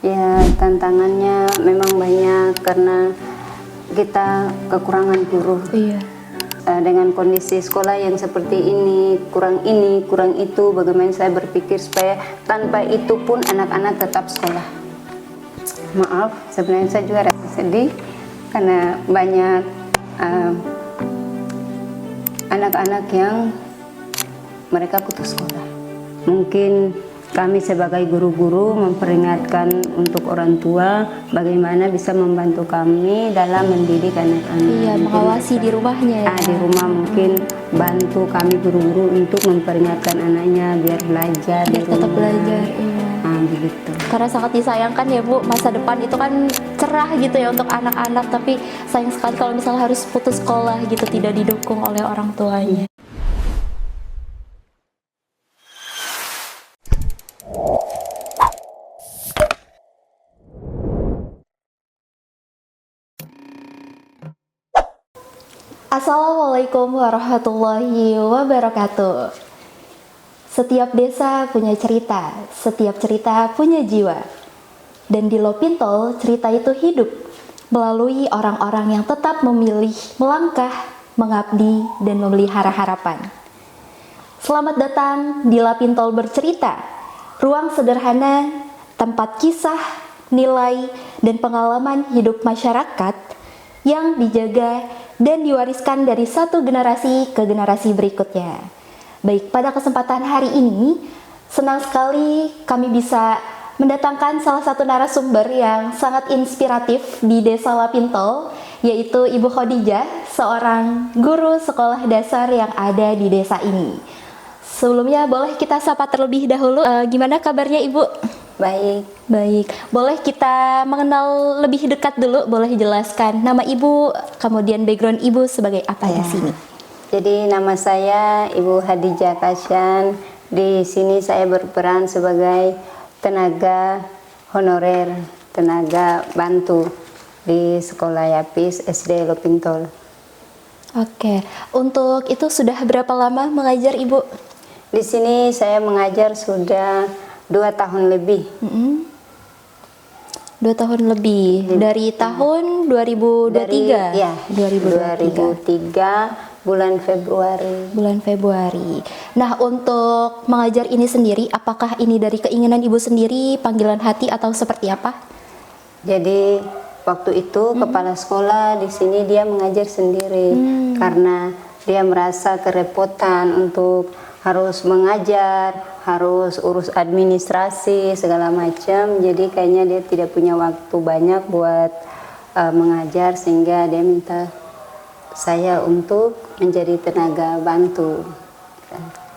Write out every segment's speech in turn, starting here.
Ya, tantangannya memang banyak karena kita kekurangan guru. Iya. Dengan kondisi sekolah yang seperti ini, kurang itu, bagaimana saya berpikir supaya tanpa itu pun anak-anak tetap sekolah. Maaf, sebenarnya saya juga rasa sedih karena banyak anak-anak yang mereka putus sekolah. Mungkin kami sebagai guru-guru memperingatkan untuk orang tua bagaimana bisa membantu kami dalam mendidik anak-anak. Iya, mengawasi di rumahnya ya. Di rumah mungkin bantu kami guru-guru untuk memperingatkan anaknya biar belajar Biar di tetap rumah. belajar, iya. Begitu. Karena sangat disayangkan ya Bu, masa depan itu kan cerah gitu ya untuk anak-anak, tapi sayang sekali kalau misalnya harus putus sekolah gitu, tidak didukung oleh orang tuanya. Assalamualaikum warahmatullahi wabarakatuh. Setiap desa punya cerita, setiap cerita punya jiwa. Dan di Lopinto, cerita itu hidup melalui orang-orang yang tetap memilih melangkah, mengabdi, dan memelihara harapan. Selamat datang di Lapintol Bercerita, ruang sederhana, tempat kisah, nilai, dan pengalaman hidup masyarakat yang dijaga dan diwariskan dari satu generasi ke generasi berikutnya. Baik, pada kesempatan hari ini, senang sekali kami bisa mendatangkan salah satu narasumber yang sangat inspiratif di Desa Lapintol, yaitu Ibu Khadijah, seorang guru sekolah dasar yang ada di desa ini. Sebelumnya boleh kita sapa terlebih dahulu, gimana kabarnya Ibu? Baik. Boleh kita mengenal lebih dekat dulu, boleh jelaskan nama Ibu, kemudian background Ibu sebagai apa di sini? Jadi nama saya Ibu Khadijah Kasyan. Di sini saya berperan sebagai tenaga honorer, tenaga bantu di Sekolah Yapis SD Lopintol. Oke, untuk itu sudah berapa lama mengajar Ibu? Di sini saya mengajar sudah 2 tahun lebih. 2 tahun lebih, dari tahun 2023? Iya, 2003 bulan Februari. Nah, untuk mengajar ini sendiri, apakah ini dari keinginan Ibu sendiri, panggilan hati, atau seperti apa? Jadi waktu itu kepala sekolah di sini dia mengajar sendiri karena dia merasa kerepotan untuk harus mengajar, harus urus administrasi segala macam. Jadi kayaknya dia tidak punya waktu banyak buat mengajar, sehingga dia minta saya untuk menjadi tenaga bantu.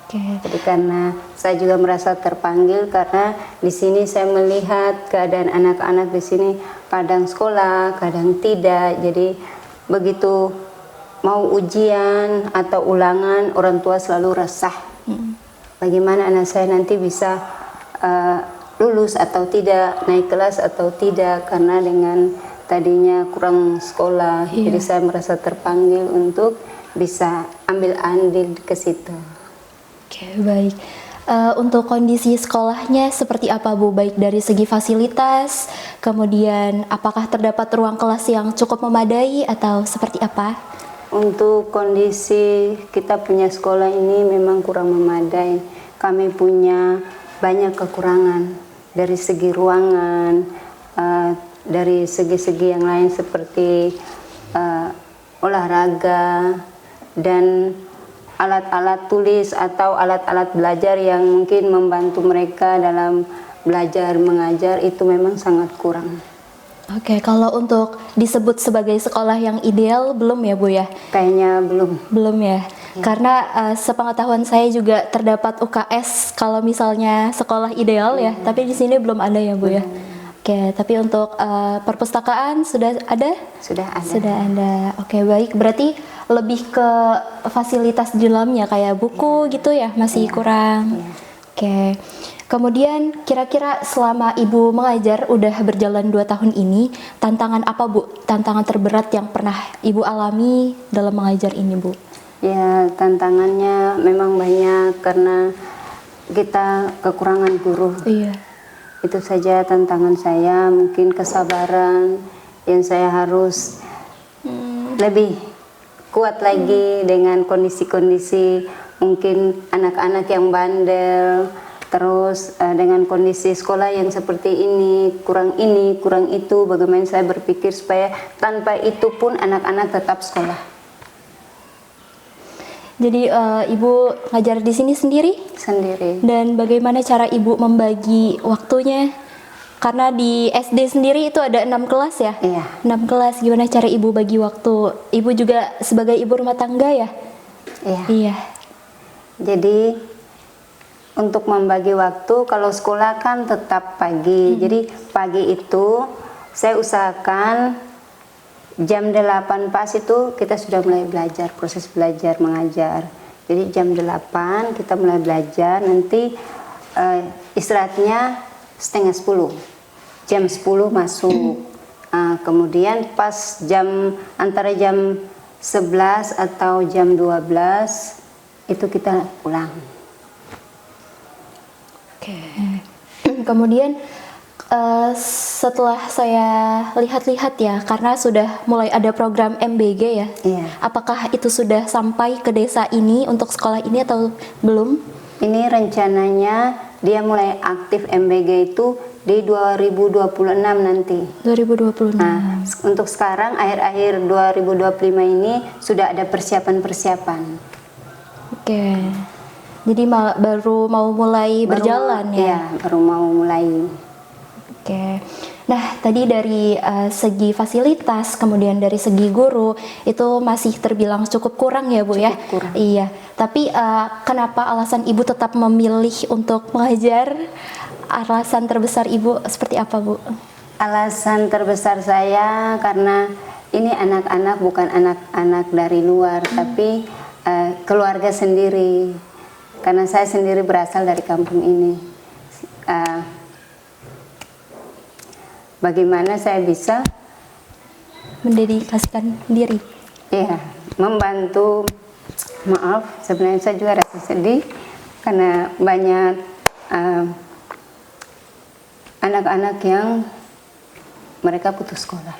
Jadi karena saya juga merasa terpanggil karena di sini saya melihat keadaan anak-anak di sini kadang sekolah, kadang tidak. Jadi begitu mau ujian atau ulangan, orang tua selalu resah. Bagaimana anak saya nanti bisa lulus atau tidak, naik kelas atau tidak, karena dengan tadinya kurang sekolah. Jadi saya merasa terpanggil untuk bisa ambil andil ke situ. Oke, baik. Untuk kondisi sekolahnya seperti apa Bu? Baik dari segi fasilitas, kemudian apakah terdapat ruang kelas yang cukup memadai atau seperti apa? Untuk kondisi kita punya sekolah ini memang kurang memadai. Kami punya banyak kekurangan dari segi ruangan, dari segi-segi yang lain seperti olahraga dan alat-alat tulis atau alat-alat belajar yang mungkin membantu mereka dalam belajar mengajar itu memang sangat kurang. Oke, kalau untuk disebut sebagai sekolah yang ideal belum ya Bu ya? Kayaknya belum. Belum ya? Karena sepengetahuan saya juga terdapat UKS kalau misalnya sekolah ideal ya, tapi di sini belum ada ya Bu ya? Oke, tapi untuk perpustakaan sudah ada? Sudah ada. Sudah ada. Oke, baik. Berarti lebih ke fasilitas di dalamnya kayak buku gitu ya, masih kurang. Oke. Kemudian kira-kira selama Ibu mengajar udah berjalan 2 tahun ini, tantangan apa Bu? Tantangan terberat yang pernah Ibu alami dalam mengajar ini Bu? Ya, tantangannya memang banyak karena kita kekurangan guru. Iya. Itu saja tantangan saya, mungkin kesabaran yang saya harus lebih kuat lagi dengan kondisi-kondisi mungkin anak-anak yang bandel, terus dengan kondisi sekolah yang seperti ini, kurang itu, bagaimana saya berpikir supaya tanpa itu pun anak-anak tetap sekolah. Jadi Ibu ngajar di sini sendiri? Sendiri. Dan bagaimana cara Ibu membagi waktunya? Karena di SD sendiri itu ada 6 kelas ya? Iya. 6 kelas, gimana cara Ibu bagi waktu? Ibu juga sebagai ibu rumah tangga ya? Iya. Iya. Jadi untuk membagi waktu, kalau sekolah kan tetap pagi. Jadi pagi itu saya usahakan jam 8 pas itu kita sudah mulai belajar, proses belajar mengajar. Jadi jam 8 kita mulai belajar, nanti istirahatnya setengah 10. Jam 10 masuk. Kemudian pas antara jam 11 atau jam 12 itu kita pulang. Oke. Kemudian setelah saya lihat-lihat ya, karena sudah mulai ada program MBG ya. Iya. Apakah itu sudah sampai ke desa ini untuk sekolah ini atau belum? Ini rencananya dia mulai aktif MBG itu di 2026 nanti. 2026. Nah, untuk sekarang akhir-akhir 2025 ini sudah ada persiapan-persiapan. Oke. Jadi baru mau mulai berjalan ya? Iya, baru mau mulai. Oke. Nah, tadi dari segi fasilitas, kemudian dari segi guru, itu masih terbilang cukup kurang ya Bu ya? Cukup kurang. Iya. Tapi kenapa alasan Ibu tetap memilih untuk mengajar? Alasan terbesar Ibu seperti apa Bu? Alasan terbesar saya karena ini anak-anak bukan anak-anak dari luar, tapi keluarga sendiri. Karena saya sendiri berasal dari kampung ini. Bagaimana saya bisa mendedikasikan diri? Ya, membantu. Maaf, sebenarnya saya juga rasa sedih karena banyak anak-anak yang mereka putus sekolah.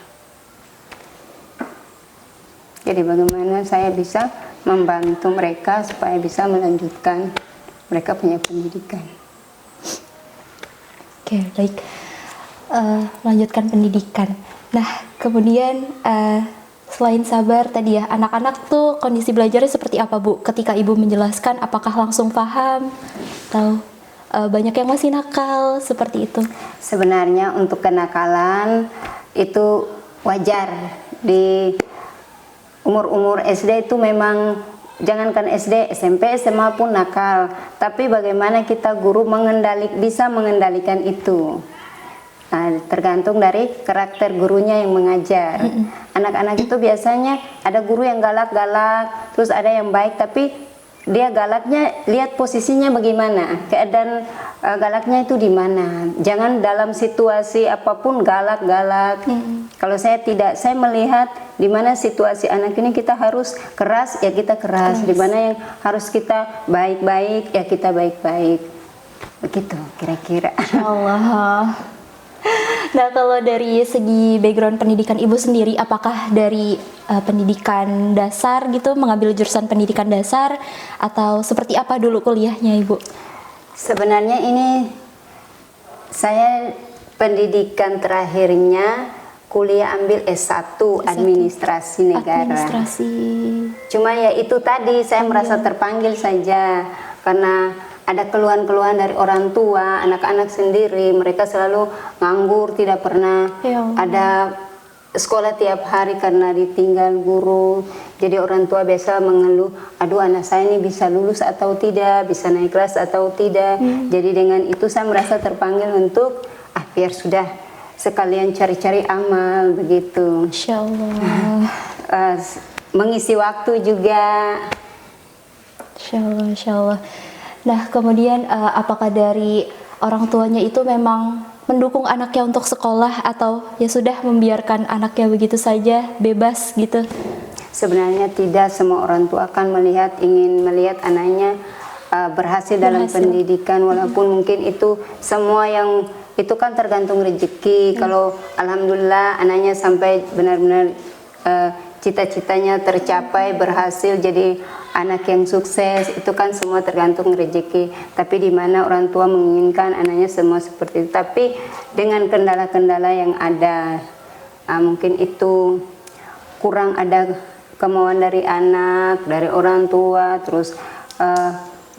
Jadi bagaimana saya bisa membantu mereka supaya bisa melanjutkan mereka punya pendidikan. Oke, baik. Lanjutkan pendidikan. Nah, kemudian selain sabar tadi ya, anak-anak tuh kondisi belajarnya seperti apa Bu? Ketika Ibu menjelaskan, apakah langsung paham atau banyak yang masih nakal seperti itu? Sebenarnya untuk kenakalan itu wajar di umur-umur SD itu memang. Jangankan SD, SMP, SMA pun nakal. Tapi bagaimana kita guru bisa mengendalikan itu? Nah, tergantung dari karakter gurunya yang mengajar. Anak-anak itu biasanya ada guru yang galak-galak, terus ada yang baik, tapi dia galaknya lihat posisinya bagaimana, keadaan galaknya itu di mana. Jangan dalam situasi apapun galak-galak. Kalau saya tidak, saya melihat di mana situasi anak ini kita harus keras, ya kita keras. Di mana yang harus kita baik-baik, ya kita baik-baik. Begitu kira-kira. Allah. Nah, kalau dari segi background pendidikan Ibu sendiri, apakah dari pendidikan dasar gitu, mengambil jurusan pendidikan dasar, atau seperti apa dulu kuliahnya Ibu? Sebenarnya ini saya pendidikan terakhirnya kuliah ambil S1 Administrasi Negara. Administrasi. Cuma ya itu tadi saya merasa terpanggil saja karena ada keluhan-keluhan dari orang tua, anak-anak sendiri, mereka selalu nganggur, tidak pernah ada sekolah tiap hari karena ditinggal guru. Jadi orang tua biasa mengeluh, aduh anak saya ini bisa lulus atau tidak, bisa naik kelas atau tidak. Jadi dengan itu saya merasa terpanggil untuk, biar sudah sekalian cari-cari amal, begitu. Insya Allah. Mengisi waktu juga. Insya Allah, Insya Allah. Nah, kemudian apakah dari orang tuanya itu memang mendukung anaknya untuk sekolah atau ya sudah membiarkan anaknya begitu saja, bebas gitu? Sebenarnya tidak, semua orang tua akan ingin melihat anaknya berhasil dalam pendidikan, walaupun mungkin itu semua yang itu kan tergantung rezeki. Kalau alhamdulillah anaknya sampai benar-benar cita-citanya tercapai, berhasil jadi anak yang sukses, itu kan semua tergantung rezeki. Tapi di mana orang tua menginginkan anaknya semua seperti itu. Tapi dengan kendala-kendala yang ada, mungkin itu kurang ada kemauan dari anak, dari orang tua, terus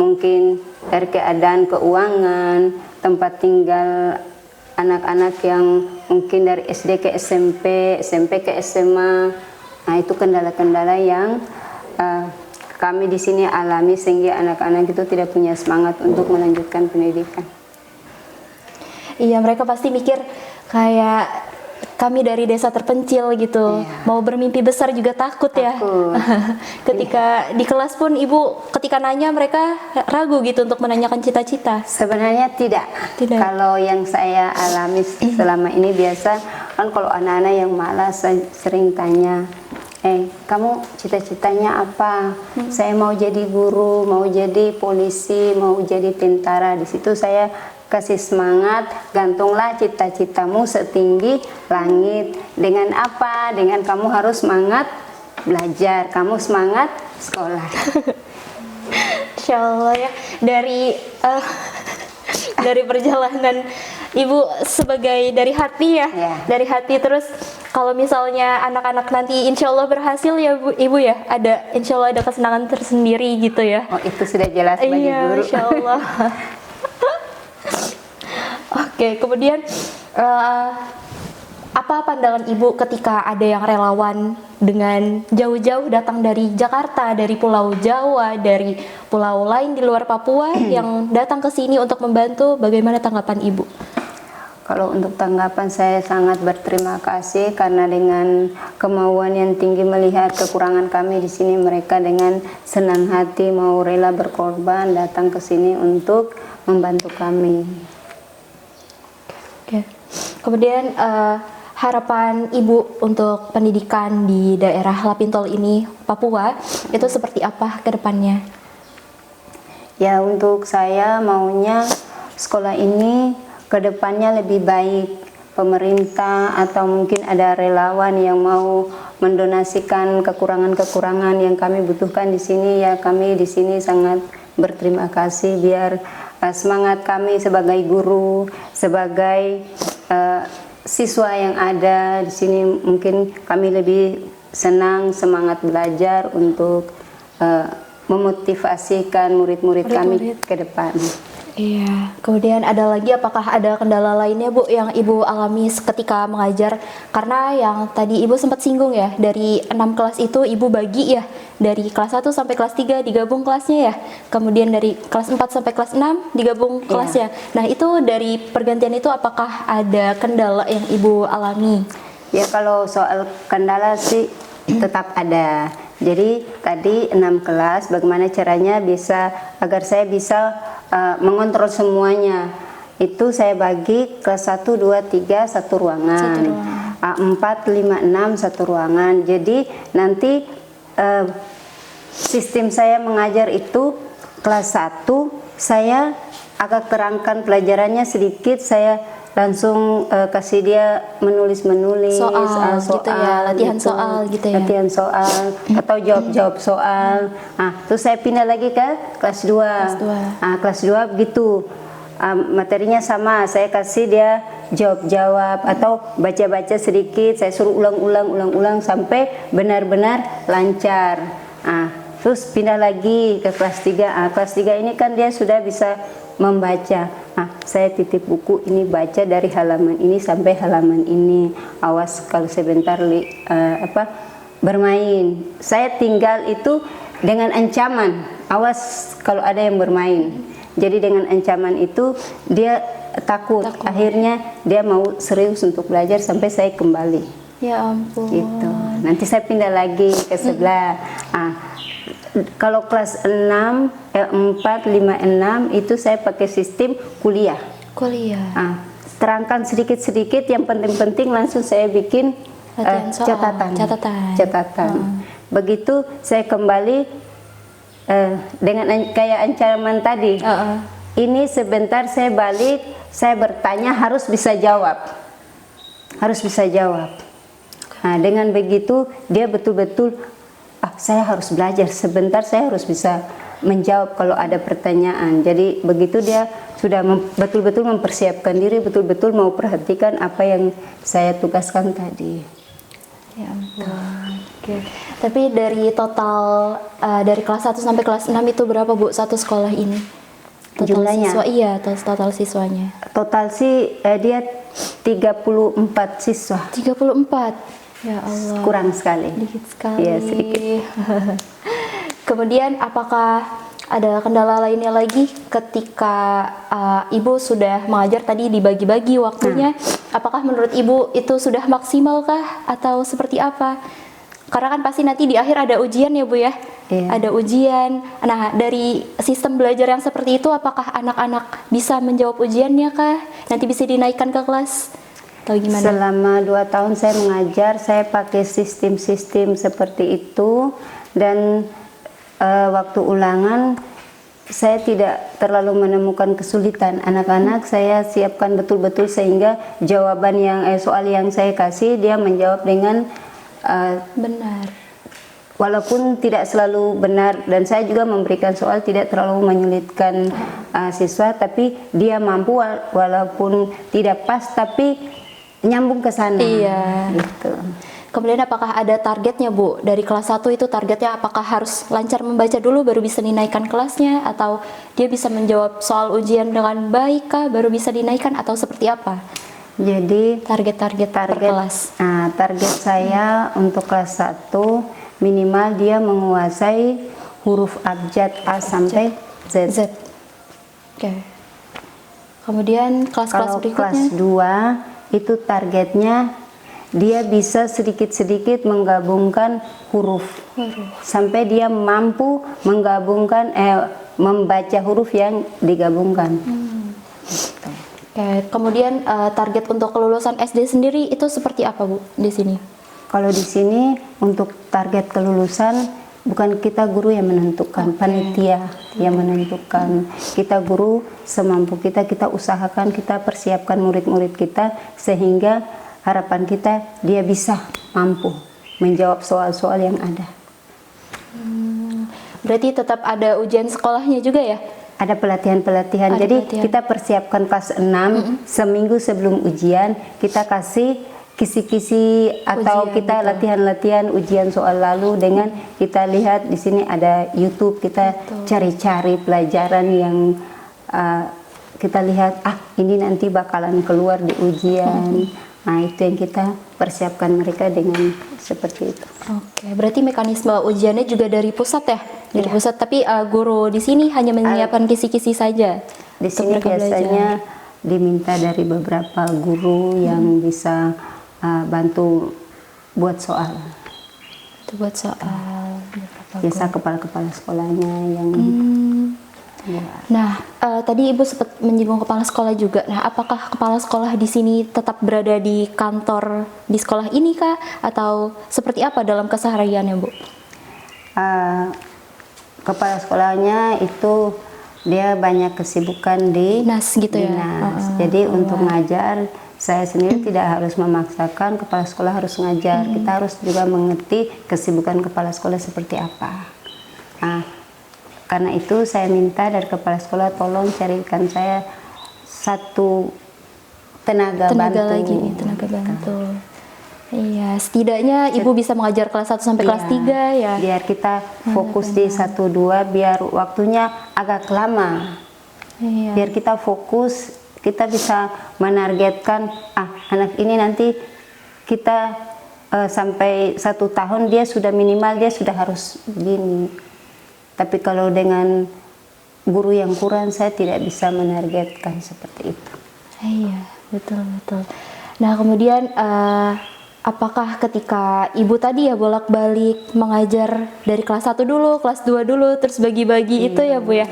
mungkin dari keadaan keuangan, tempat tinggal anak-anak yang mungkin dari SD ke SMP, SMP ke SMA. Nah, itu kendala-kendala yang kami di sini alami sehingga anak-anak itu tidak punya semangat untuk melanjutkan pendidikan. Iya, mereka pasti mikir kayak kami dari desa terpencil gitu, mau bermimpi besar juga takut ya. Ketika di kelas pun ibu ketika nanya mereka ragu gitu untuk menanyakan cita-cita. Sebenarnya tidak. Kalau yang saya alami selama ini biasa kan kalau anak-anak yang malas sering tanya, kamu cita-citanya apa? Saya mau jadi guru, mau jadi polisi, mau jadi tentara. Di situ saya kasih semangat, gantunglah cita-citamu setinggi langit. Dengan apa? Dengan kamu harus semangat belajar, kamu semangat sekolah. Insya Allah ya, dari perjalanan ibu sebagai dari hati ya, dari hati. Terus kalau misalnya anak-anak nanti insya Allah berhasil ya ibu ya, ada insya Allah ada kesenangan tersendiri gitu ya. Oh, itu sudah jelas bagi guru. Insya Allah. Oke, kemudian apa pandangan ibu ketika ada yang relawan dengan jauh-jauh datang dari Jakarta, dari Pulau Jawa, dari pulau lain di luar Papua yang datang ke sini untuk membantu? Bagaimana tanggapan ibu? Kalau untuk tanggapan saya sangat berterima kasih karena dengan kemauan yang tinggi melihat kekurangan kami di sini, mereka dengan senang hati mau rela berkorban datang ke sini untuk membantu kami. Oke. Kemudian harapan ibu untuk pendidikan di daerah Lapintol ini, Papua, itu seperti apa ke depannya? Ya, untuk saya maunya sekolah ini ke depannya lebih baik. Pemerintah atau mungkin ada relawan yang mau mendonasikan kekurangan-kekurangan yang kami butuhkan di sini, ya kami di sini sangat berterima kasih biar semangat kami sebagai guru, sebagai siswa yang ada di sini mungkin kami lebih senang, semangat belajar untuk memotivasikan murid-murid kami ke depan. Iya. Kemudian ada lagi, apakah ada kendala lainnya Bu yang ibu alami ketika mengajar? Karena yang tadi ibu sempat singgung ya, dari 6 kelas itu ibu bagi ya, dari kelas 1 sampai kelas 3 digabung kelasnya ya, kemudian dari kelas 4 sampai kelas 6 digabung kelasnya. Nah itu dari pergantian itu apakah ada kendala yang ibu alami? Ya, kalau soal kendala sih tetap ada. Jadi tadi 6 kelas, bagaimana caranya agar saya bisa mengontrol semuanya. Itu saya bagi kelas 1, 2, 3 satu ruangan. 4, 5, 6 satu ruangan. Jadi nanti sistem saya mengajar itu kelas 1 saya agak terangkan pelajarannya sedikit, saya langsung kasih dia menulis soal gitu ya, latihan gitu, soal gitu ya, latihan soal atau jawab soal. Nah, terus saya pindah lagi ke kelas 2. Nah, kelas 2 begitu, materinya sama, saya kasih dia jawab atau baca-baca sedikit, saya suruh ulang sampai benar-benar lancar. Nah, terus pindah lagi ke kelas 3. Kelas 3 ini kan dia sudah bisa membaca. Saya titip buku ini, baca dari halaman ini sampai halaman ini. Awas kalau sebentar bermain. Saya tinggal itu dengan ancaman. Awas kalau ada yang bermain. Jadi dengan ancaman itu dia takut. Akhirnya dia mau serius untuk belajar sampai saya kembali. Ya ampun. Gitu. Nanti saya pindah lagi ke sebelah. Kalau kelas 4, 5, 6 itu saya pakai sistem kuliah. Terangkan sedikit-sedikit, yang penting-penting langsung saya bikin catatan. Begitu saya kembali dengan kayak ancaman tadi. ini sebentar saya balik, saya bertanya harus bisa jawab. Harus bisa jawab. Nah, dengan begitu dia betul-betul saya harus belajar sebentar, saya harus bisa menjawab kalau ada pertanyaan. Jadi begitu dia sudah betul-betul mempersiapkan diri, betul-betul mau perhatikan apa yang saya tugaskan tadi. Ya ampun. Oke. Tapi dari total dari kelas 1 sampai kelas 6 itu berapa Bu satu sekolah ini? Total Jumlahnya? siswa, iya, total siswanya. Total sih dia 34 siswa. 34. Ya Allah. Kurang sekali. Dikit sekali. Iya, sedikit. Kemudian apakah ada kendala lainnya lagi ketika Ibu sudah mengajar tadi dibagi-bagi waktunya? Apakah menurut Ibu itu sudah maksimal kah atau seperti apa? Karena kan pasti nanti di akhir ada ujian ya Bu ya? Iya. Ada ujian. Nah, dari sistem belajar yang seperti itu apakah anak-anak bisa menjawab ujiannya kah? Nanti bisa dinaikkan ke kelas? Atau gimana? Selama 2 tahun saya mengajar, saya pakai sistem-sistem seperti itu, dan waktu ulangan saya tidak terlalu menemukan kesulitan. Anak-anak saya siapkan betul-betul sehingga jawaban yang soal yang saya kasih dia menjawab dengan Benar. walaupun tidak selalu benar, dan saya juga memberikan soal tidak terlalu menyulitkan siswa, tapi dia mampu walaupun tidak pas tapi nyambung ke sana. Iya. Gitu. Kemudian apakah ada targetnya Bu? Dari kelas 1 itu targetnya apakah harus lancar membaca dulu baru bisa dinaikkan kelasnya, atau dia bisa menjawab soal ujian dengan baik kah baru bisa dinaikkan, atau seperti apa? Jadi Target per kelas. Target saya untuk kelas 1 minimal dia menguasai huruf abjad A sampai Z. Z. Oke. Kemudian kelas-kelas Kalau berikutnya? kelas 2 itu targetnya dia bisa sedikit-sedikit menggabungkan huruf. Sampai dia mampu menggabungkan membaca huruf yang digabungkan. Gitu. Oke. Kemudian target untuk kelulusan SD sendiri itu seperti apa Bu di sini? Kalau di sini untuk target kelulusan bukan kita guru yang menentukan, panitia yang menentukan. Kita guru semampu kita, kita usahakan, kita persiapkan murid-murid kita sehingga harapan kita dia bisa mampu menjawab soal-soal yang ada. Berarti tetap ada ujian sekolahnya juga ya? Ada pelatihan-pelatihan. Ada Jadi pelatihan. kita persiapkan kelas 6 seminggu sebelum ujian, kita kasih kisi-kisi atau Ujian, kita betul. latihan-latihan ujian soal lalu dengan kita lihat di sini ada YouTube, kita cari-cari pelajaran yang kita lihat ini nanti bakalan keluar di ujian. Nah, itu yang kita persiapkan mereka dengan seperti itu. Oke, berarti mekanisme ujiannya juga dari pusat ya? Dari Iya. pusat, tapi guru di sini hanya menyiapkan kisi-kisi saja. Di untuk sini mereka biasanya diminta dari beberapa guru yang bisa bantu buat soal. Itu buat soal. Biasa kepala-kepala sekolahnya yang buat. Nah, tadi Ibu sempat menyinggung kepala sekolah juga. Nah, apakah kepala sekolah di sini tetap berada di kantor di sekolah ini kah? Atau seperti apa dalam kesehariannya, Bu? Kepala sekolahnya itu dia banyak kesibukan di Dinas gitu ya? dinas. Jadi untuk ngajar saya sendiri tidak harus memaksakan kepala sekolah harus ngajar. Kita harus juga mengerti kesibukan kepala sekolah seperti apa. Nah, karena itu saya minta dari kepala sekolah tolong carikan saya satu tenaga bantu. lagi nih, tenaga bantu. Iya, setidaknya Ibu bisa mengajar kelas 1 sampai kelas 3 ya. Biar kita fokus di 1, 2, biar waktunya agak lama. Iya. Biar kita fokus, kita bisa menargetkan anak ini nanti kita sampai 1 tahun dia sudah minimal dia sudah harus begini. Tapi kalau dengan guru yang kurang saya tidak bisa menargetkan seperti itu. Iya, betul. Nah, kemudian apakah ketika Ibu tadi ya bolak-balik mengajar dari kelas 1 dulu, kelas 2 dulu, terus bagi-bagi itu ya Bu ya,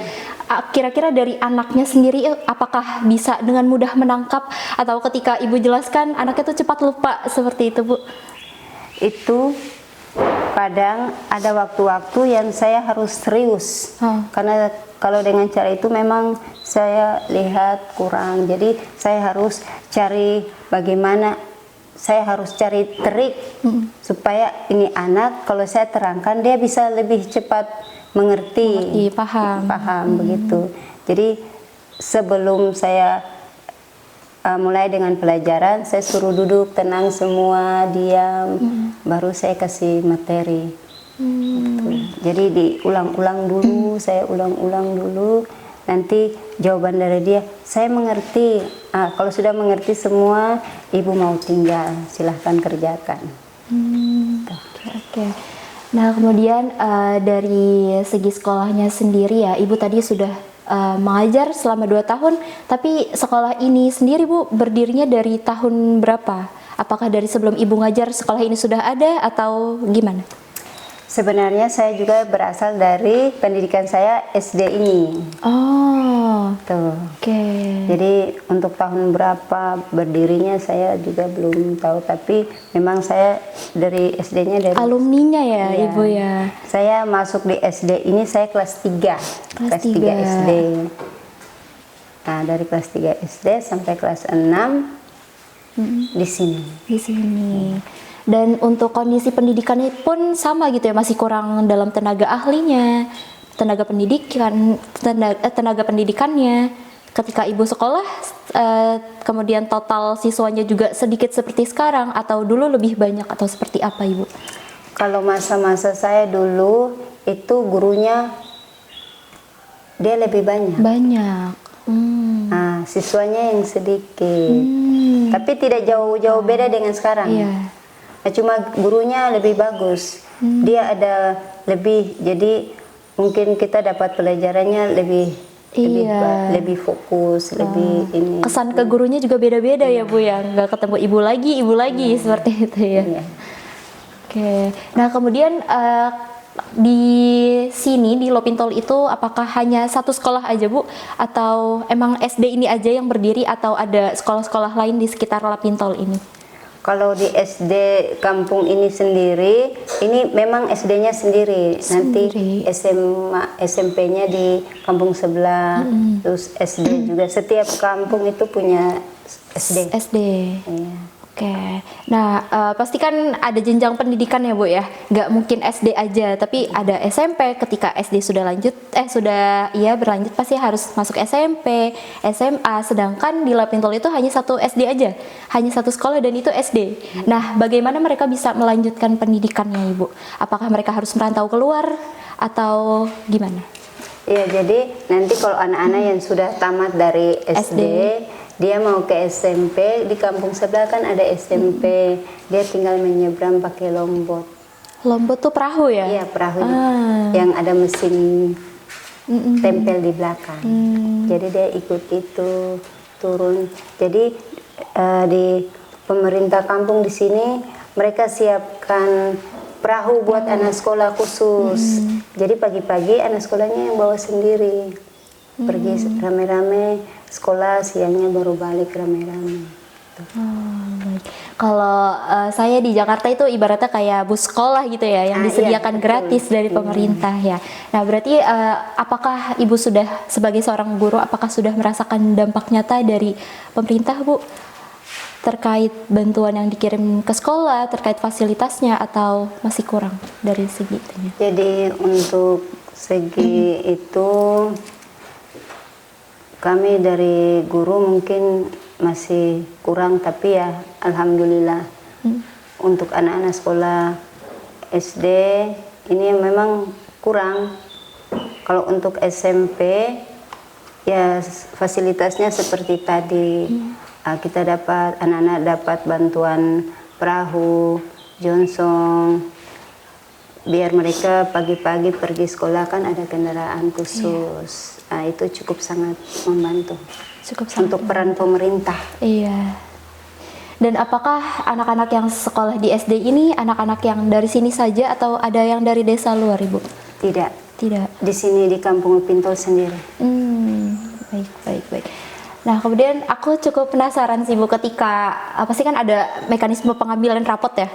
kira-kira dari anaknya sendiri apakah bisa dengan mudah menangkap, atau ketika Ibu jelaskan anaknya tuh cepat lupa seperti itu Bu? Itu kadang ada waktu-waktu yang saya harus serius karena kalau dengan cara itu memang saya lihat kurang. Jadi saya harus cari bagaimana, saya harus cari trik supaya ini anak kalau saya terangkan dia bisa lebih cepat mengerti, paham begitu. Jadi sebelum saya mulai dengan pelajaran, saya suruh duduk tenang semua, diam, baru saya kasih materi. Jadi diulang-ulang dulu, saya ulang-ulang dulu, nanti jawaban dari dia, saya mengerti. Kalau sudah mengerti semua, ibu mau tinggal, silahkan kerjakan. Oke. Nah kemudian dari segi sekolahnya sendiri ya, ibu tadi sudah mengajar selama 2 tahun, tapi sekolah ini sendiri Bu berdirinya dari tahun berapa? Apakah dari sebelum ibu ngajar sekolah ini sudah ada atau gimana? Sebenarnya saya juga berasal dari pendidikan saya SD ini. Oh, tuh. Oke. Jadi untuk tahun berapa berdirinya saya juga belum tahu, tapi memang saya dari SD-nya dari Alumninya ya, iya. Ibu ya. Saya masuk di SD ini saya kelas 3. Kelas 3 SD. Nah, dari kelas 3 SD sampai kelas 6 di sini. Di sini. Dan untuk kondisi pendidikannya pun sama gitu ya, masih kurang dalam tenaga ahlinya, tenaga pendidikannya. Ketika ibu sekolah, kemudian total siswanya juga sedikit seperti sekarang atau dulu lebih banyak atau seperti apa ibu? Kalau masa-masa saya dulu itu gurunya dia lebih banyak. Banyak. Nah, siswanya yang sedikit. Tapi tidak jauh-jauh beda dengan sekarang. Iya. Nah, cuma gurunya lebih bagus. Dia ada lebih, jadi mungkin kita dapat pelajarannya lebih fokus, lebih ini. Kesan ke gurunya juga beda-beda ya Bu ya, nggak ketemu ibu lagi seperti itu ya. Iya. Oke. Nah kemudian di sini di Lopintol itu apakah hanya satu sekolah aja Bu, atau emang SD ini aja yang berdiri atau ada sekolah-sekolah lain di sekitar Lopintol ini? Kalau di SD kampung ini sendiri, ini memang SD-nya sendiri. Nanti SMA, SMP-nya di kampung sebelah, terus SD juga. Setiap kampung itu punya SD. Iya. Oke. Nah, pasti kan ada jenjang pendidikan ya Bu ya. Nggak mungkin SD aja, tapi ada SMP. Ketika SD sudah berlanjut pasti harus masuk SMP, SMA. Sedangkan di Lopintol itu hanya satu SD aja, hanya satu sekolah dan itu SD. Nah, bagaimana mereka bisa melanjutkan pendidikannya Ibu? Apakah mereka harus merantau keluar atau gimana? Iya, jadi nanti kalau anak-anak yang sudah tamat dari SD, dia mau ke SMP, di kampung sebelah kan ada SMP, dia tinggal menyeberang pakai lombot. Lombot tuh perahu ya? Iya, perahu yang ada mesin tempel di belakang. Jadi dia ikut itu turun. Jadi di pemerintah kampung di sini mereka siapkan perahu buat anak sekolah khusus. Jadi pagi-pagi anak sekolahnya yang bawa sendiri, pergi rame-rame sekolah, siangnya baru balik rame-rame. Baik. Kalau saya di Jakarta itu ibaratnya kayak bus sekolah gitu ya, yang disediakan gratis dari pemerintah ya. Nah berarti apakah Ibu sudah sebagai seorang guru, apakah sudah merasakan dampak nyata dari pemerintah Bu? Terkait bantuan yang dikirim ke sekolah, terkait fasilitasnya, atau masih kurang dari segi itunya? Jadi untuk segi itu kami dari guru mungkin masih kurang, tapi ya alhamdulillah untuk anak-anak sekolah SD ini memang kurang. Kalau untuk SMP ya fasilitasnya seperti tadi, kita dapat, anak-anak dapat bantuan perahu, Johnson, biar mereka pagi-pagi pergi sekolah kan ada kendaraan khusus. Nah, itu cukup sangat membantu. Untuk peran pemerintah. Iya. Dan apakah anak-anak yang sekolah di SD ini anak-anak yang dari sini saja atau ada yang dari desa luar Ibu? Tidak. Di sini di kampung Lopintol sendiri. Baik. Nah, kemudian aku cukup penasaran sih Bu, ketika pasti kan ada mekanisme pengambilan rapot ya.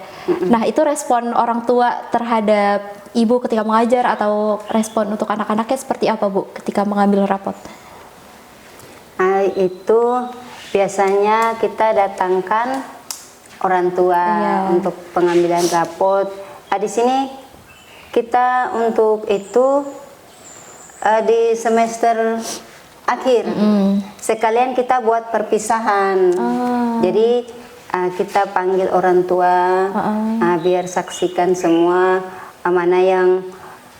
Nah, itu respon orang tua terhadap Ibu ketika mengajar atau respon untuk anak-anaknya seperti apa Bu ketika mengambil rapot? Itu biasanya kita datangkan orang tua untuk pengambilan rapot. Di sini kita untuk itu di semester akhir sekalian kita buat perpisahan. Jadi kita panggil orang tua biar saksikan semua mana yang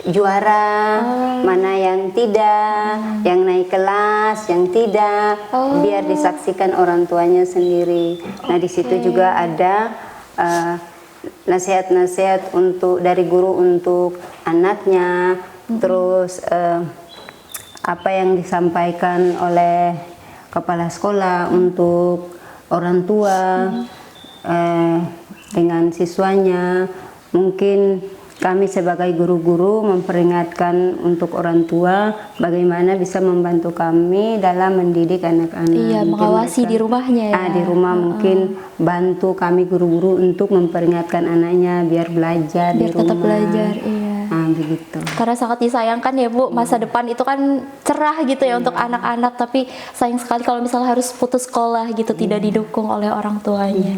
juara, mana yang tidak, yang naik kelas, yang tidak, biar disaksikan orang tuanya sendiri. Nah, di situ juga ada nasihat-nasihat dari guru untuk anaknya, terus apa yang disampaikan oleh kepala sekolah untuk orang tua dengan siswanya. Mungkin kami sebagai guru-guru memperingatkan untuk orang tua bagaimana bisa membantu kami dalam mendidik anak-anak. Iya, mengawasi di rumahnya ya. Di rumah mungkin bantu kami guru-guru untuk memperingatkan anaknya biar belajar biar di rumah. Tetap belajar, iya. Begitu. Karena sangat disayangkan ya Bu, masa depan itu kan cerah gitu ya untuk anak-anak, tapi sayang sekali kalau misalnya harus putus sekolah gitu, tidak didukung oleh orang tuanya.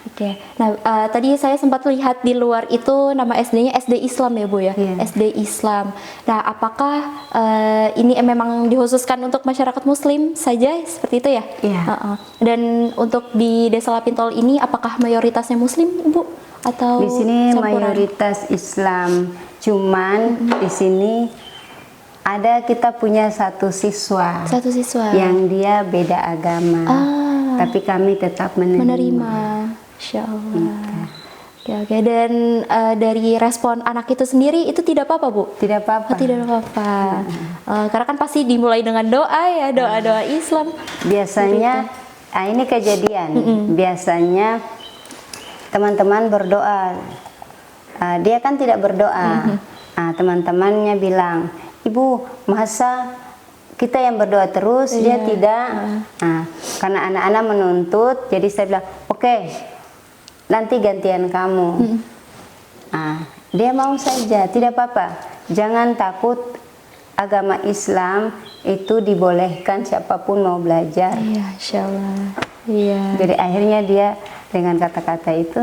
Oke. Nah, tadi saya sempat lihat di luar itu nama SD-nya SD Islam ya Bu ya, SD Islam. Nah, apakah ini memang dikhususkan untuk masyarakat Muslim saja seperti itu ya? Iya. Dan untuk di Desa Lapintol ini apakah mayoritasnya Muslim Bu? Atau di sini campuran? mayoritas Islam, cuman di sini ada kita punya satu siswa yang dia beda agama, tapi kami tetap menerima. Insya Allah. Oke. Dan dari respon anak itu sendiri itu tidak apa-apa Bu? Tidak apa-apa. Tidak apa-apa. Karena kan pasti dimulai dengan doa ya, doa-doa Islam. Biasanya ini kejadian. Biasanya teman-teman berdoa, dia kan tidak berdoa. Teman-temannya bilang, Ibu, masa kita yang berdoa terus, dia tidak? Karena anak-anak menuntut, jadi saya bilang, oke, nanti gantian kamu. Dia mau saja, tidak apa-apa. Jangan takut, agama Islam itu dibolehkan siapapun mau belajar. Iya, Insya Allah. Iya. Jadi akhirnya dia dengan kata-kata itu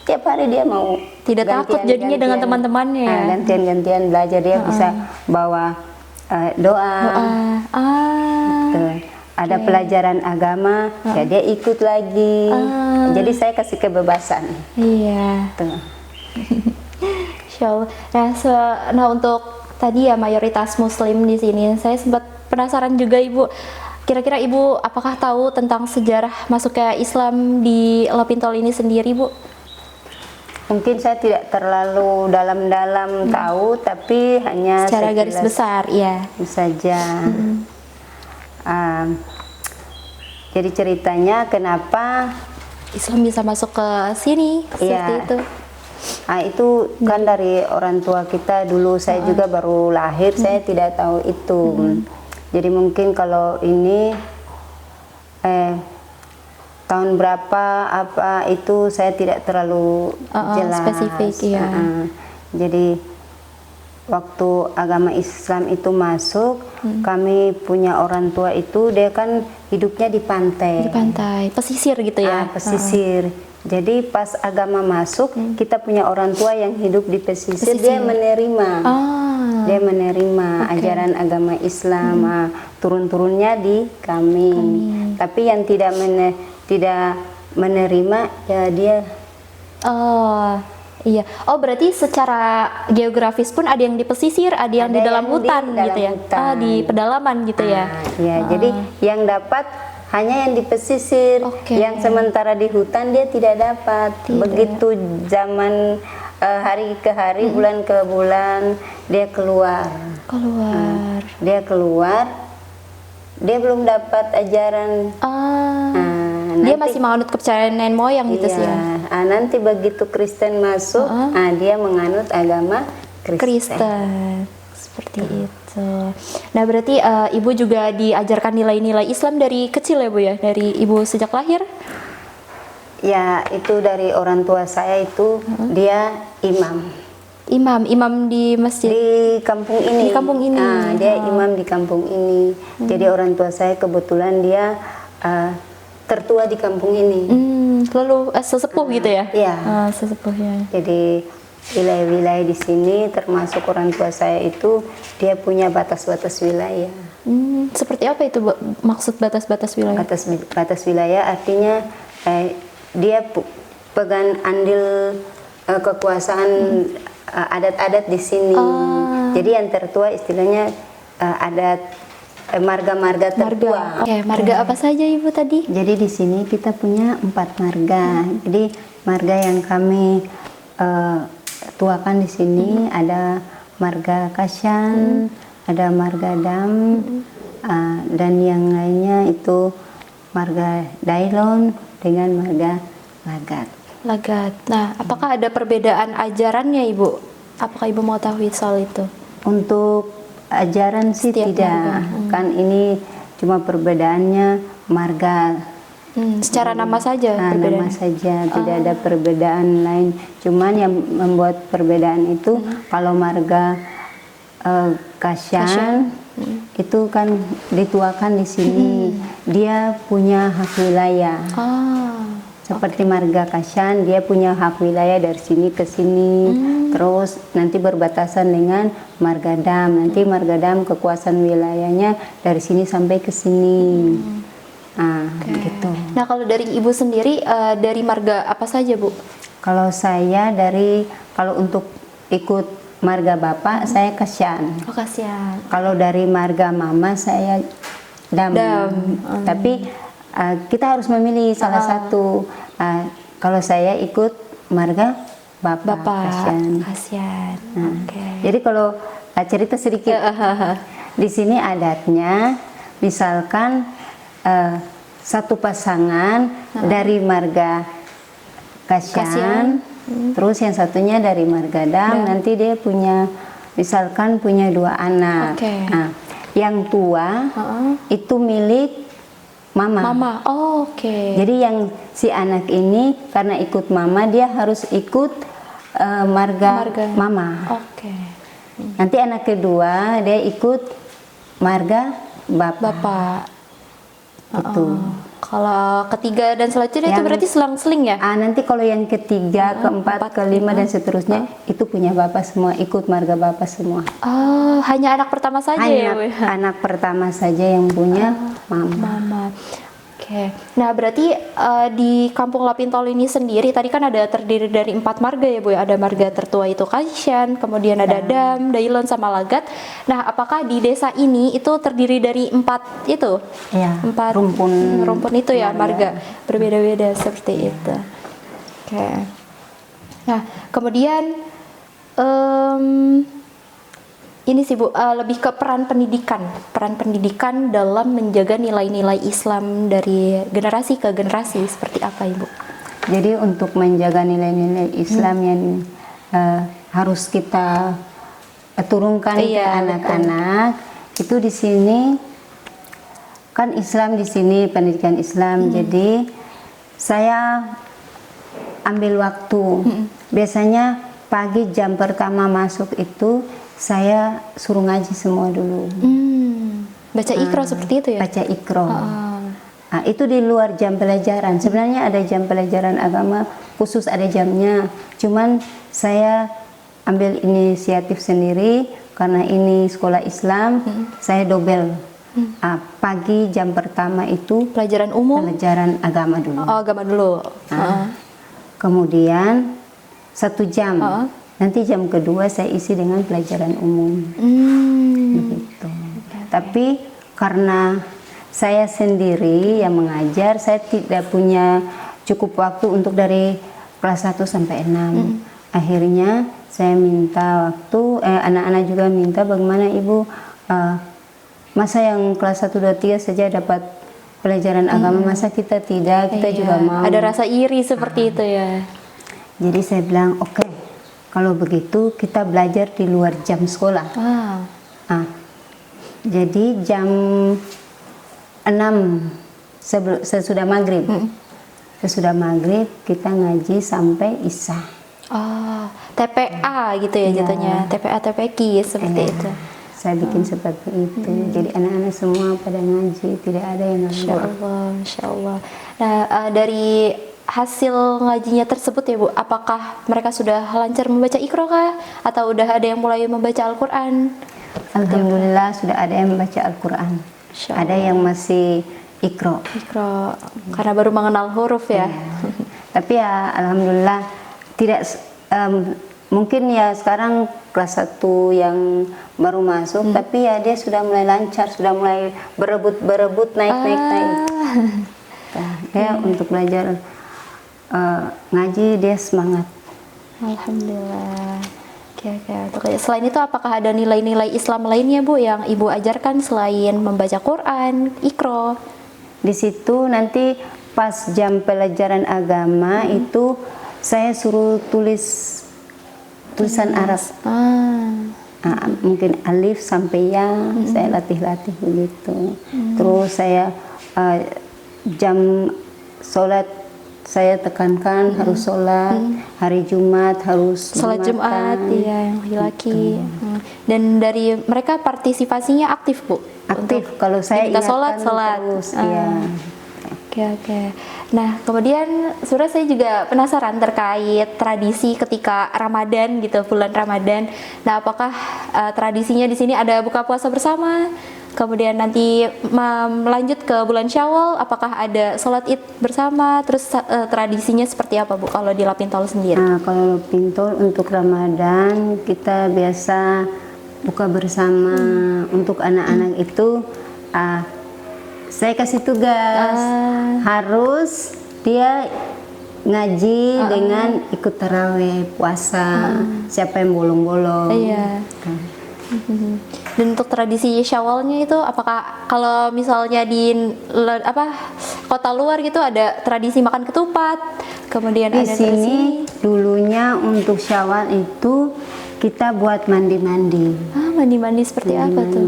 tiap hari dia mau tidak takut jadinya dengan teman-temannya ya. Gantian-gantian belajar, dia bisa bawa doa. Gitu. Ada pelajaran agama, ya dia ikut lagi. Jadi saya kasih kebebasan. Iya. Tuh. Insya Allah. Nah, untuk tadi ya mayoritas Muslim di sini, saya sempat penasaran juga Ibu. Kira-kira Ibu apakah tahu tentang sejarah masuknya Islam di Lapintol ini sendiri Bu? Mungkin saya tidak terlalu dalam-dalam tahu, tapi hanya secara garis besar, ya. Saja. Jadi ceritanya kenapa Islam bisa masuk ke sini seperti itu? Itu kan dari orang tua kita dulu. Saya juga baru lahir, saya tidak tahu itu. Jadi mungkin kalau ini tahun berapa apa itu saya tidak terlalu jelas. Spesifik ya. Jadi waktu agama Islam itu masuk, kami punya orang tua itu dia kan hidupnya di pantai. Di pantai, pesisir gitu ya. Pesisir. Jadi pas agama masuk, kita punya orang tua yang hidup di pesisir. Dia menerima. Dia menerima ajaran agama Islam, turun-turunnya di kami. Tapi yang tidak menerima ya dia. Iya. Berarti secara geografis pun ada yang di pesisir, ada yang di dalam hutan gitu ya. Di pedalaman gitu ya. Iya. Jadi yang dapat hanya yang di pesisir, yang sementara di hutan dia tidak dapat. Begitu zaman hari ke hari, bulan ke bulan, dia keluar. Dia keluar, dia belum dapat ajaran. Dia masih menganut kepercayaan nenek moyang gitu sih ya. Nanti begitu Kristen masuk, dia menganut agama Kristen. seperti itu. Nah, berarti Ibu juga diajarkan nilai-nilai Islam dari kecil ya Bu ya? Dari Ibu sejak lahir? Ya, itu dari orang tua saya itu dia imam Imam di masjid? di kampung ini. Di kampung ini. Nah, dia imam di kampung ini. Jadi orang tua saya kebetulan dia tertua di kampung ini. Lalu sesepuh gitu ya? Iya. Sesepuhnya. Jadi wilayah-wilayah di sini termasuk orang tua saya itu dia punya batas-batas wilayah. Seperti apa itu Bu? Maksud batas-batas wilayah? Batas wilayah artinya dia pegang andil kekuasaan adat-adat di sini. Jadi yang tertua istilahnya adat marga-marga tertua. Oke, marga apa saja Ibu tadi? Jadi di sini kita punya 4 marga. Jadi marga yang kami tuakan di sini ada marga Kasyan, ada marga Dam, dan yang lainnya itu marga Dailon dengan marga Lagat. Lagat. Nah, apakah ada perbedaan ajarannya Ibu? Apakah Ibu mau tahu soal itu? Untuk ajaran sih Setiap tidak, marga. kan ini cuma perbedaannya marga. Secara nama saja perbedaan. Nama saja, tidak ada perbedaan lain. Cuman yang membuat perbedaan itu kalau marga Kasyan itu kan dituakan di sini, dia punya hak wilayah. Seperti marga Kasyan, dia punya hak wilayah dari sini ke sini, terus nanti berbatasan dengan marga Dam. Nanti marga Dam kekuasaan wilayahnya dari sini sampai ke sini. Gitu. Nah, kalau dari Ibu sendiri dari marga apa saja Bu? Kalau saya kalau untuk ikut marga Bapak saya Kasyan. Oh, Kasyan. Kalau dari marga Mama saya Dam. Tapi kita harus memilih salah satu. Kalau saya ikut marga Bapak Kasyan. Jadi kalau cerita sedikit, di sini adatnya, misalkan satu pasangan dari marga Kasyan, terus yang satunya dari marga Dam, nanti dia misalkan punya 2 anak. Yang tua itu milik Mama. Jadi yang si anak ini karena ikut Mama dia harus ikut marga Mama. Nanti anak kedua dia ikut marga Bapak. Gitu. Kalau ketiga dan selanjutnya itu berarti selang-seling ya? Nanti kalau yang ketiga, keempat, kelima dan seterusnya itu punya Bapak semua, ikut marga Bapak semua. Hanya anak pertama saja ya Bu? Anak pertama saja yang punya Mama. Oke. Nah, berarti di Kampung Lapintol ini sendiri tadi kan ada terdiri dari 4 marga ya Bu ya? Ada marga tertua itu Kasyan, kemudian ada Dam, Dailon sama Lagat. Nah, apakah di desa ini itu terdiri dari 4 itu? Ya, 4 rumpun itu ya, marga berbeda-beda seperti itu. Oke. Nah, kemudian ini sih Bu, lebih ke peran pendidikan dalam menjaga nilai-nilai Islam dari generasi ke generasi seperti apa Ibu? Jadi untuk menjaga nilai-nilai Islam yang harus kita turunkan ke anak-anak, itu di sini kan Islam di sini pendidikan Islam. Jadi saya ambil waktu. Biasanya pagi jam pertama masuk itu saya suruh ngaji semua dulu. Baca Iqra seperti itu ya? Baca Iqra. Itu di luar jam pelajaran. Sebenarnya ada jam pelajaran agama khusus, ada jamnya. Cuman saya ambil inisiatif sendiri karena ini sekolah Islam. Saya dobel. Pagi jam pertama itu pelajaran umum, pelajaran agama dulu. Agama dulu. Kemudian 1 jam. Nanti jam kedua saya isi dengan pelajaran umum. Begitu. Tapi karena saya sendiri yang mengajar, saya tidak punya cukup waktu untuk dari kelas 1 sampai 6. Akhirnya saya minta waktu, anak-anak juga minta, bagaimana Ibu, masa yang kelas 1, 2, 3 saja dapat pelajaran agama, masa kita tidak, kita juga mau. Ada rasa iri seperti itu ya. Jadi saya bilang, oke, kalau begitu kita belajar di luar jam sekolah. Ah, jadi jam 6 sesudah maghrib. Sesudah maghrib kita ngaji sampai isya. Oh, TPA gitu ya jatuhnya, TPA TPQ seperti Iya, itu. saya bikin seperti itu. Jadi anak-anak semua pada ngaji, tidak ada yang Masya nganggur. Allah, Masya Allah. Nah, dari hasil ngajinya tersebut ya Bu, apakah mereka sudah lancar membaca Iqra kah? Atau udah ada yang mulai membaca Al-Quran? Alhamdulillah sudah ada yang membaca Al-Quran. Masya Ada yang masih Iqra. Iqra, karena baru mengenal huruf ya. Tapi ya alhamdulillah tidak mungkin ya sekarang kelas 1 yang baru masuk, tapi ya dia sudah mulai lancar, sudah mulai berebut naik. Nah, dia untuk belajar ngaji dia semangat. Alhamdulillah. Oke. Selain itu apakah ada nilai-nilai Islam lainnya Bu yang Ibu ajarkan selain membaca Quran, Iqra? Di situ nanti pas jam pelajaran agama itu saya suruh tulis tulisan Arab. Mungkin alif sampai ya, saya latih begitu. Terus saya jam sholat saya tekankan harus sholat, hari Jumat harus Sholat Jumat ya yang laki-laki. Dan dari mereka partisipasinya aktif Bu? Aktif, kalau saya kita ingatkan sholat. terus. Iya. Oke. Nah, kemudian sebenarnya saya juga penasaran terkait tradisi ketika Ramadan gitu, bulan Ramadan. Nah, apakah tradisinya di sini ada buka puasa bersama? Kemudian nanti melanjut ke bulan Syawal, apakah ada sholat Id bersama? Terus tradisinya seperti apa Bu kalau di Lapintol sendiri? Nah, kalau Lapintol untuk Ramadan kita biasa buka bersama. Untuk anak-anak itu saya kasih tugas harus dia ngaji dengan ikut taraweh puasa. Siapa yang bolong-bolong? Iya. Dan untuk tradisi Syawalnya itu apakah kalau misalnya di kota luar gitu ada tradisi makan ketupat, kemudian Di ada sini dulunya untuk Syawal itu kita buat mandi-mandi. mandi-mandi seperti apa tuh?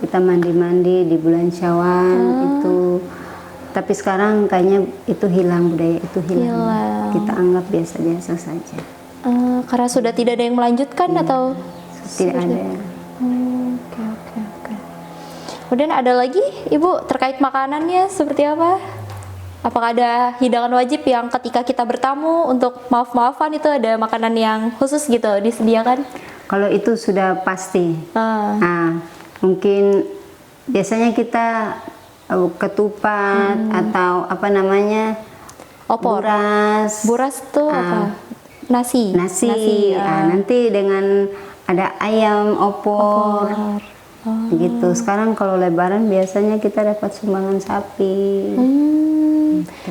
Kita mandi-mandi di bulan Syawal itu. Tapi sekarang kayaknya itu hilang, budaya itu hilang. Kita anggap biasa-biasa saja. Karena sudah tidak ada yang melanjutkan atau Tidak ada. Oke. Kemudian ada lagi Ibu terkait makanannya seperti apa? Apakah ada hidangan wajib yang ketika kita bertamu untuk maaf-maafan itu ada makanan yang khusus gitu disediakan? Kalau itu sudah pasti. Mungkin biasanya kita ketupat atau apa namanya Opor. Buras tuh apa? Nasi. Nanti dengan ada ayam opor. Gitu. Sekarang kalau Lebaran biasanya kita dapat sumbangan sapi.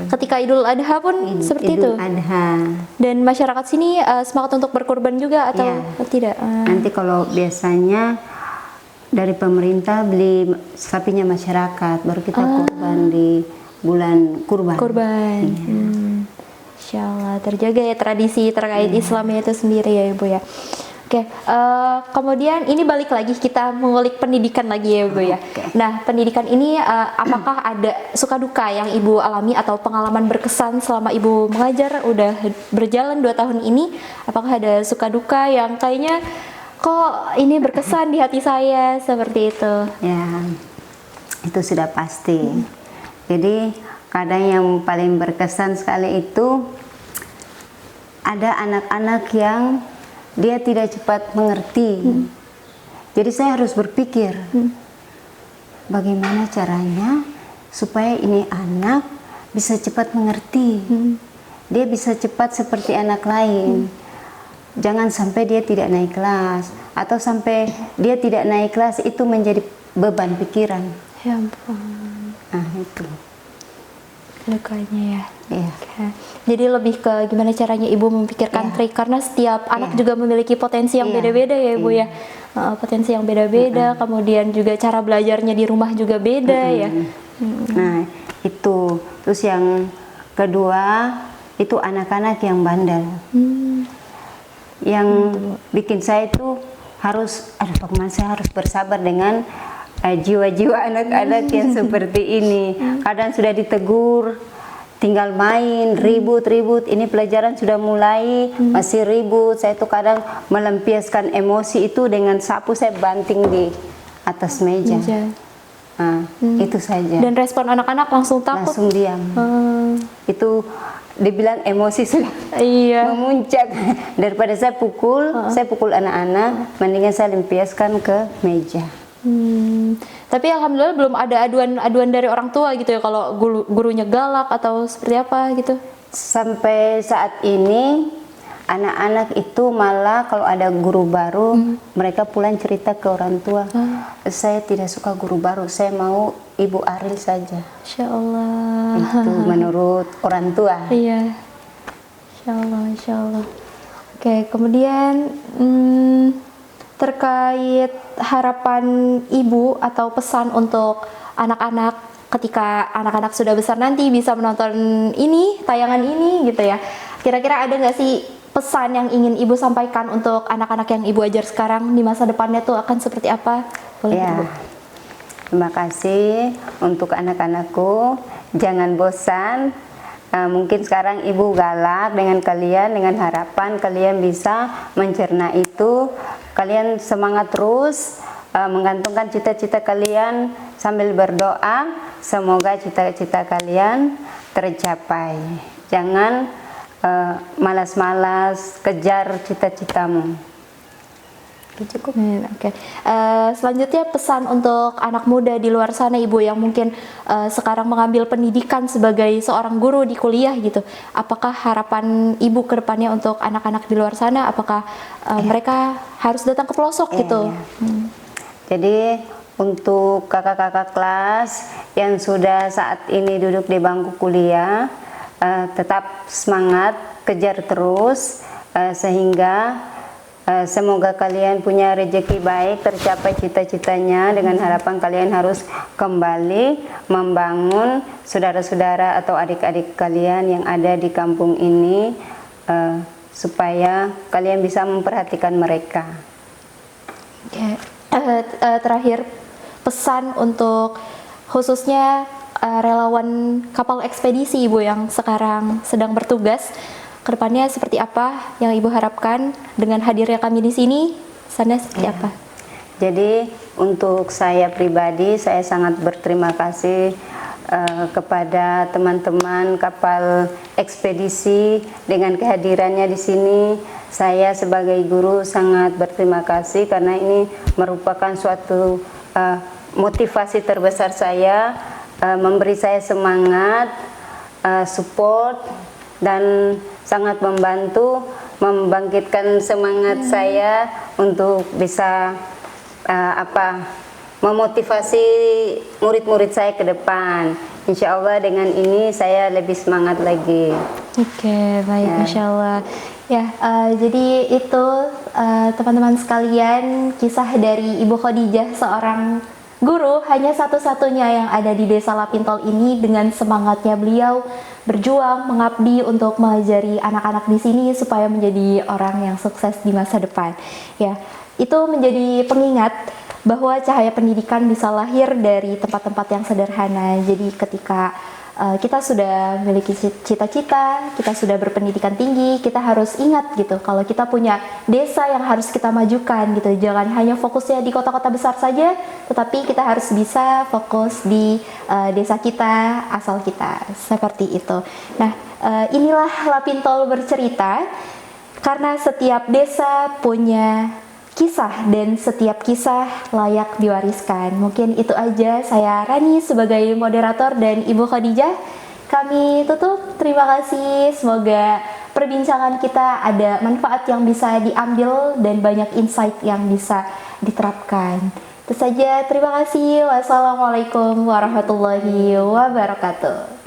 Ketika Idul Adha pun seperti itu. Idul Adha. Dan masyarakat sini semangat untuk berkurban juga atau tidak? Nanti kalau biasanya dari pemerintah beli sapinya masyarakat, baru kita kurban di bulan kurban. Insya Allah terjaga ya tradisi terkait Islamnya itu sendiri ya Ibu ya. Oke, kemudian ini balik lagi kita mengulik pendidikan lagi ya Bu ya. Nah, pendidikan ini apakah ada suka duka yang Ibu alami atau pengalaman berkesan selama Ibu mengajar udah berjalan 2 tahun ini? Apakah ada suka duka yang kayaknya kok ini berkesan di hati saya seperti itu? Ya, itu sudah pasti. Jadi kadang yang paling berkesan sekali itu ada anak-anak yang dia tidak cepat mengerti. Jadi saya harus berpikir bagaimana caranya supaya ini anak bisa cepat mengerti. Dia bisa cepat seperti anak lain. Jangan sampai dia tidak naik kelas atau sampai dia tidak naik kelas itu menjadi beban pikiran. Ya ampun. Itu. Lukanya ya. Iya. Jadi lebih ke gimana caranya Ibu memikirkan trik karena setiap anak juga memiliki potensi yang beda-beda ya Ibu ya. Potensi yang beda-beda, kemudian juga cara belajarnya di rumah juga beda ya. Nah, itu. Terus yang kedua, itu anak-anak yang bandel. Yang bikin saya itu harus, aduh bagaimana saya harus bersabar dengan jiwa-jiwa anak-anak yang seperti ini. Kadang sudah ditegur, tinggal main, ribut-ribut. Ini pelajaran sudah mulai, masih ribut. Saya tuh kadang melampiaskan emosi itu dengan sapu saya banting di atas meja. Nah, itu saja. Dan respon anak-anak langsung takut. Langsung diam. Itu dibilang emosi sudah memuncak. Daripada saya pukul anak-anak, mendingan saya lampiaskan ke meja. Tapi alhamdulillah belum ada aduan dari orang tua gitu ya, kalau gurunya galak atau seperti apa gitu. Sampai saat ini anak-anak itu malah kalau ada guru baru mereka pulang cerita ke orang tua, saya tidak suka guru baru, saya mau Ibu Aril saja. Insya Allah. Itu menurut orang tua. Iya. Insya Allah. Oke, kemudian terkait harapan ibu atau pesan untuk anak-anak ketika anak-anak sudah besar nanti bisa menonton ini, tayangan ini gitu ya. Kira-kira ada nggak sih pesan yang ingin ibu sampaikan untuk anak-anak yang ibu ajar sekarang, di masa depannya tuh akan seperti apa? Boleh ya. Ibu? Terima kasih untuk anak-anakku, jangan bosan. Mungkin sekarang ibu galak dengan kalian, dengan harapan kalian bisa mencerna itu. Kalian semangat terus, menggantungkan cita-cita kalian sambil berdoa, semoga cita-cita kalian tercapai. Jangan malas-malas, kejar cita-citamu. Cukup. Oke. Selanjutnya pesan untuk anak muda di luar sana ibu yang mungkin sekarang mengambil pendidikan sebagai seorang guru di kuliah gitu. Apakah harapan ibu ke depannya untuk anak-anak di luar sana? Apakah mereka harus datang ke pelosok gitu? Jadi untuk kakak-kakak kelas yang sudah saat ini duduk di bangku kuliah, tetap semangat, kejar terus sehingga semoga kalian punya rezeki baik, tercapai cita-citanya. Dengan harapan kalian harus kembali membangun saudara-saudara atau adik-adik kalian yang ada di kampung ini, supaya kalian bisa memperhatikan mereka. Oke. Terakhir pesan untuk khususnya relawan kapal ekspedisi ibu yang sekarang sedang bertugas. Kedepannya seperti apa yang ibu harapkan dengan hadirnya kami di sini? Pesannya seperti apa? Jadi untuk saya pribadi, saya sangat berterima kasih kepada teman-teman kapal ekspedisi dengan kehadirannya di sini. Saya sebagai guru sangat berterima kasih karena ini merupakan suatu motivasi terbesar saya, memberi saya semangat, support, dan sangat membantu membangkitkan semangat saya untuk bisa memotivasi murid-murid saya ke depan. Insya Allah dengan ini saya lebih semangat lagi. Oke, baik, Masya Allah. Ya, jadi itu teman-teman sekalian, kisah dari Ibu Khadijah, seorang guru hanya satu-satunya yang ada di Desa Lapintol ini, dengan semangatnya beliau berjuang mengabdi untuk mengajari anak-anak di sini supaya menjadi orang yang sukses di masa depan. Ya, itu menjadi pengingat bahwa cahaya pendidikan bisa lahir dari tempat-tempat yang sederhana. Jadi ketika kita sudah memiliki cita-cita, kita sudah berpendidikan tinggi, kita harus ingat gitu kalau kita punya desa yang harus kita majukan gitu. Jangan hanya fokusnya di kota-kota besar saja, tetapi kita harus bisa fokus di desa kita, asal kita, seperti itu. Nah, inilah Lapintol bercerita, karena setiap desa punya kisah dan setiap kisah layak diwariskan. Mungkin itu aja, saya Rani sebagai moderator dan Ibu Khadijah. Kami tutup, terima kasih. Semoga perbincangan kita ada manfaat yang bisa diambil dan banyak insight yang bisa diterapkan. Itu saja, terima kasih. Wassalamualaikum warahmatullahi wabarakatuh.